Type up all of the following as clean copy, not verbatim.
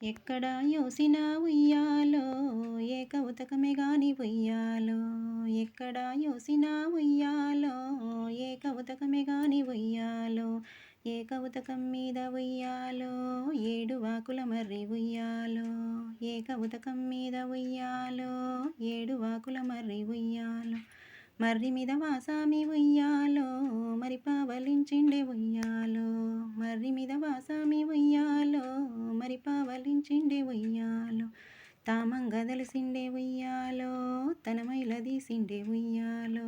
ఎక్కడ యోసిన ఉయ్యాలో ఏక ఉతకమే గాని ఉయ్యాలో, ఎక్కడ యోసిన ఉయ్యాలో ఏక ఉతకమే గాని ఉయ్యాలో, ఏక ఉతకం మీద ఉయ్యాలో ఏడు వాకుల మర్రి ఉయ్యాలో, ఏక ఉతకం మీద ఉయ్యాలో ఏడు వాకుల మర్రి ఉయ్యాలో, మర్రి మీద వాసామి ఉయ్యాలో మరి పావలించిండే ఉయ్యాలో, మర్రి మీద వాసామి ఉయ్యాలో మరి పావలించిండే ఉయ్యాలో, తామంగదలసిండే ఉయ్యాలో తన మైల తీసిండే ఉయ్యాలో,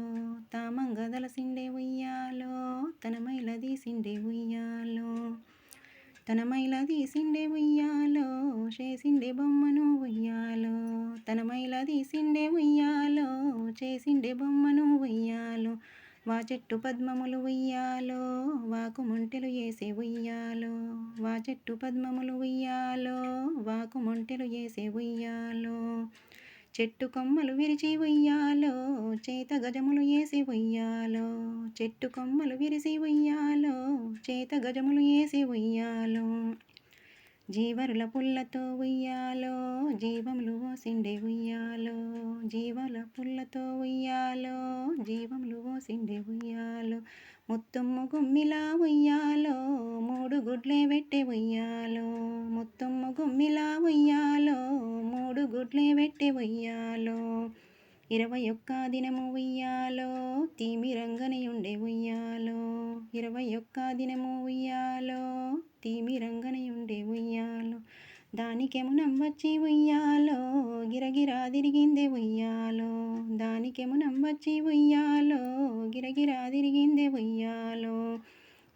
తామంగదలసిండే ఉయ్యాలో తన మైల తీసిండే ఉయ్యాలో, తన మైల తీసిండే ఉయ్యాలో చేసిండే బొమ్మను ఉయ్యాలో, తన మైల తీసిండే ఉయ్యాలో చేసిండే బొమ్మను ఉయ్యాలో, వా చెట్టు పద్మములు ఉయ్యాలో వాకు మొంటెలు వేసే ఉయ్యాలో, వా చెట్టు పద్మములు ఉయ్యాలో వాకు మొంటెలు వేసే ఉయ్యాలో, చెట్టు కొమ్మలు విరిచి ఉయ్యాలో చేత గజములు వేసి ఉయ్యాలో, చెట్టు కొమ్మలు విరిసి ఉయ్యాలో చేత గజములు వేసి ఉయ్యాలో, జీవరుల పుల్లతో ఉయ్యాలో జీవములు ఓసిండే ఉయ్యాలో, జీవల పుల్లతో ఉయ్యాలో జీవములు ఓసిండే ఉయ్యాలో, ముత్తమ్ము గుమ్మిలా ఉయ్యాలో మూడు గుడ్లే పెట్టే ఉయ్యాలో, ముత్తమ్ము గుమ్మిలా ఉయ్యాలో మూడు గుడ్లే పెట్టే ఉయ్యాలో, 21 దినము ఉయ్యాలో తీమిరంగని ఉండే ఉయ్యాలో, 21 దినము ఉయ్యాలో తీమిరంగని ఉండే ఉయ్యాలో, దానికెమునం వచ్చి ఉయ్యాలో గిరగిరా తిరిగిందే ఉయ్యాలో, దానికెమునం వచ్చి ఉయ్యాలో గిరగిరా తిరిగిందే ఉయ్యాలో,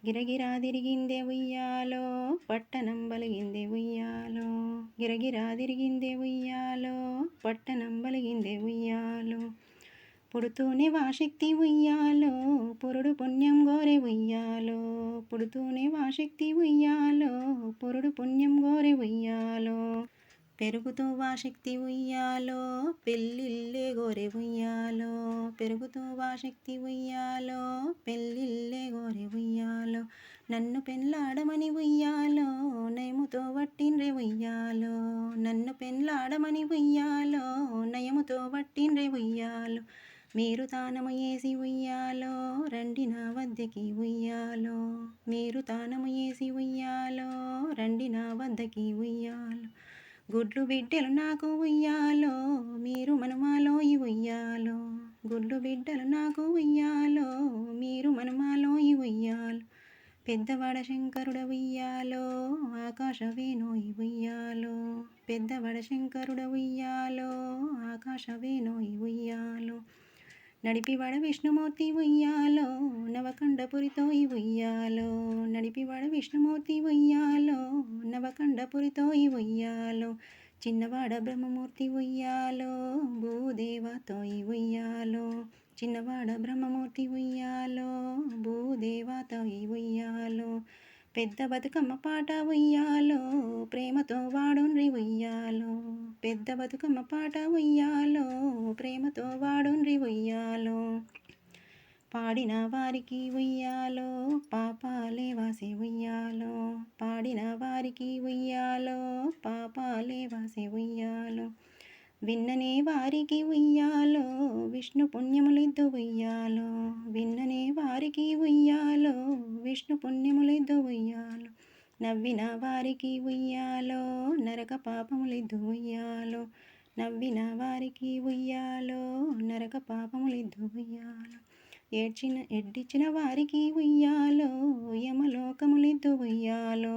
గిరగిరా తిరిగిందే ఉయ్యాలో పట్టణం బలిగిందే ఉయ్యాలో, గిరగిరా తిరిగిందే ఉయ్యాలో పట్టణం బలిగిందే ఉయ్యాలో, పుడుతూనే వాశక్తి ఉయ్యాలో పురుడు పుణ్యం గోరె ఉయ్యాలో, పుడుతూనే వాశక్తి ఉయ్యాలో పురుడు పుణ్యం గోరె ఉయ్యాలో, పెరుగుతూ వాశక్తి ఉయ్యాలో పెళ్ళిళ్ళే గోరె ఉయ్యాలో, పెరుగుతూ వాశక్తి ఉయ్యాలో పెళ్ళిళ్ళే గోరె ఉయ్యాలో, నన్ను పెళ్ళాడమని ఉయ్యాలో నయముతో వట్టిండ్రె ఉయ్యాలో, నన్ను పెళ్ళాడమని ఉయ్యాలో నయముతో వట్టిండ్రె ఉయ్యాలో, మీరు తానము వేసి ఉయ్యాలో రండి నా వద్దకి ఉయ్యాలో, మీరు తానము వేసి ఉయ్యాలో రండి నా వద్దకి ఉయ్యాలో, గుడ్లు బిడ్డలు నాకు ఉయ్యాలో మీరు మనుమాలో ఉయ్యాలో, గుడ్లు బిడ్డలు నాకు ఉయ్యాలో మీరు మనుమాలో ఉయ్యాలో, పెద్దవాడ శంకరుడ ఉయ్యాలో ఆకాశవేణో ఉయ్యాలో, పెద్దవాడ శంకరుడ ఉయ్యాలో ఆకాశవేణో ఉయ్యాలో, నడిపివాడ విష్ణుమూర్తి ఉయ్యాలో నవకండపురితో ఉయ్యాలో, నడిపివాడ విష్ణుమూర్తి ఉయ్యాలో నవకండపురితో ఉయ్యాలో, చిన్నవాడ బ్రహ్మమూర్తి ఉయ్యాలో భూదేవతో ఉయ్యాలో, చిన్నవాడ బ్రహ్మమూర్తి ఉయ్యాలో భూదేవతో ఉయ్యాలో, పెద్ద బతుకమ్మ పాట ఉయ్యాలో ప్రేమతో వాడుండ్రి ఉయ్యాలో, పెద్ద బతుకమ్మ పాట ఉయ్యాలో ప్రేమతో వాడుండ్రి ఉయ్యాలో, పాడిన వారికి ఉయ్యాలో పాపాలే వాసే ఉయ్యాలో, పాడిన వారికి ఉయ్యాలో పాపాలే వాసే ఉయ్యాలో, విన్ననే వారికి ఉయ్యాలో విష్ణు పుణ్యములిద్దు ఉయ్యాలో, విన్ననే వారికి ఉయ్యాలో విష్ణు పుణ్యములిద్దు ఉయ్యాలో, నవ్విన వారికి ఉయ్యాలో నరక పాపములిద్దు ఉయ్యాలో, నవ్విన వారికి ఉయ్యాలో నరక పాపములిద్దు ఉయ్యాలో, ఎడ్డిచిన వారికి ఉయ్యాలో యమలోకములిద్దు ఉయ్యాలో.